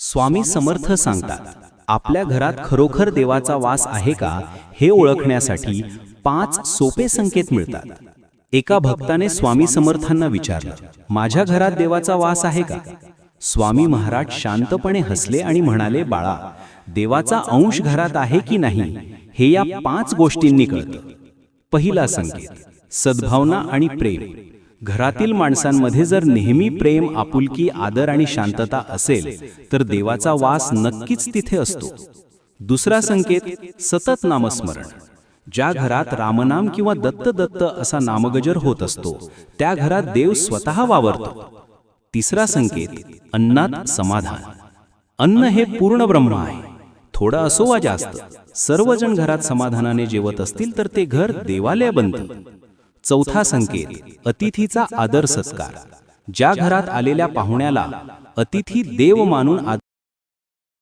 स्वामी समर्थ सांगतात, आपल्या घरात खरोखर देवाचा वास आहे का हे ओळखण्यासाठी 5 सोपे संकेत मिळतात. एका भक्ताने स्वामी समर्थांना विचारलं, माझ्या घरात देवाचा वास आहे का? स्वामी महाराज शांतपणे हसले आणि म्हणाले, बाळा, देवाचा अंश घरात आहे की नाही हे या 5 गोष्टींनी कळतं. पहिला संकेत, सद्भावना आणि प्रेम. घरातील माणसांमध्ये जर नेहमी प्रेम, आपुलकी, आदर आणि शांतता असेल तर देवाचा वास नक्कीच तिथे असतो. दुसरा संकेत, सतत नामस्मरण. ज्या घरात रामनाम किंवा दत्त दत्त असा नामगजर होत असतो त्या घरात देव स्वतः वावरतो. तिसरा संकेत, अन्नात समाधान. अन्न हे पूर्ण ब्रह्म आहे. थोडं असो वा जास्त, सर्वजण घरात समाधानाने जेवत असतील तर ते घर देवालय बनतं. चौथा संकेत, अतिथीचा आदर सत्कार. ज्या घरात आलेल्या पाहुण्याला अतिथी देव मानून